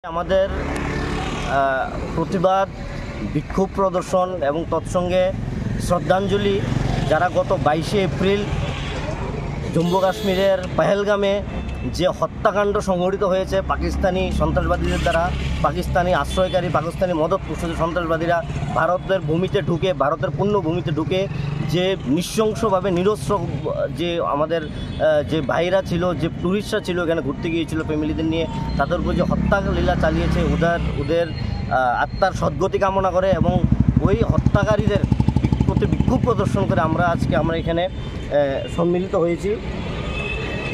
আমাদের প্রতিবাদ বিক্ষোভ প্রদর্শন এবং তৎসঙ্গে শ্রদ্ধাঞ্জলি যারা গত 22শে এপ্রিল জম্মু কাশ্মীরের পহেলগামে যে হত্যাকাণ্ড সংঘটিত হয়েছে পাকিস্তানি সন্ত্রাসবাদীদের দ্বারা, পাকিস্তানি আশ্রয়কারী পাকিস্তানি মদতপুষ্ট সন্ত্রাসবাদীরা ভারতের ভূমিতে ঢুকে, ভারতের পূর্ণ ভূমিতে ঢুকে যে নৃশংসভাবে নিরস্ত্র যে আমাদের যে ভাইরা ছিল, যে টুরিস্টরা ছিল, এখানে ঘুরতে গিয়েছিল ফ্যামিলিদের নিয়ে, তাদের উপর যে হত্যালীলা চালিয়েছে, ওদের আত্মার সদ্গতি কামনা করে এবং ওই হত্যাকারীদের প্রতি বিক্ষোভ প্রদর্শন করে আমরা এখানে সম্মিলিত হয়েছি।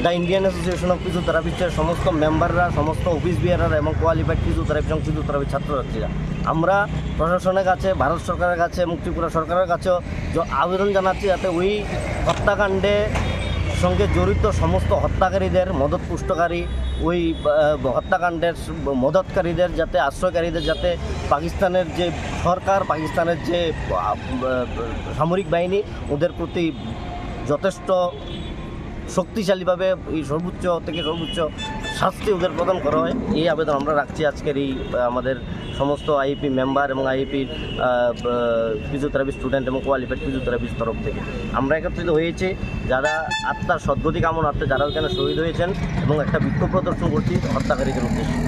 দ্য ইন্ডিয়ান অ্যাসোসিয়েশন অফ ফিজিওথেরাপিস্টের সমস্ত মেম্বাররা, সমস্ত অফিস বিয়াররা এবং কোয়ালিফাইড ফিজিওথেরাপি এবং ফিজিওথেরাপি ছাত্রছাত্রীরা আমরা প্রশাসনের কাছে, ভারত সরকারের কাছে এবং ত্রিপুরা সরকারের কাছেও আবেদন জানাচ্ছি যাতে ওই হত্যাকাণ্ডে সঙ্গে জড়িত সমস্ত হত্যাকারীদের, মদতপুষ্টকারী, ওই হত্যাকাণ্ডের মদতকারীদের যাতে, আশ্রয়কারীদের যাতে পাকিস্তানের যে সরকার, পাকিস্তানের যে সামরিক বাহিনী ওদের প্রতি যথেষ্ট শক্তিশালীভাবে এই সর্বোচ্চ থেকে সর্বোচ্চ শাস্তি ওদের প্রদান করা হয়, এই আবেদন আমরা রাখছি আজকের এই আমাদের সমস্ত আইএপি মেম্বার এবং আইএপির ফিজিওথেরাপি স্টুডেন্ট এবং কোয়ালিফাইড ফিজিওথেরাপিস্ট তরফ থেকে আমরা একত্রিত হয়েছি যারা আত্মার সদ্গতি কামনার্থে যারা ওইখানে শহীদ হয়েছেন এবং একটা বিক্ষোভ প্রদর্শন করছি হত্যাকারীদের উদ্দেশ্যে।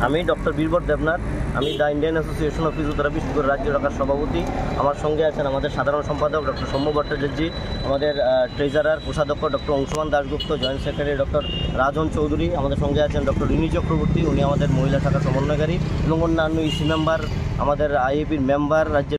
আমি ডক্টর বীরবর দেবনাথ, আমি the Indian association of physiotherapy রাজ্য শাখার সভাপতি। আমার সঙ্গে আছেন আমাদের সাধারণ সম্পাদক ডক্টর সৌম্য ভট্টাচার্য, আমাদের ট্রেজারার কোষাধ্যক্ষ doctor Anshuman Dasgupta, joint secretary doctor Rajan Chowdhury, আমাদের সঙ্গে আছেন ডক্টর রিনি চক্রবর্তী, উনি আমাদের মহিলা শাখার সমন্বয়কারী এবং অন্যান্য ইসি মেম্বার, আমাদের আইএপির মেম্বার, রাজ্যের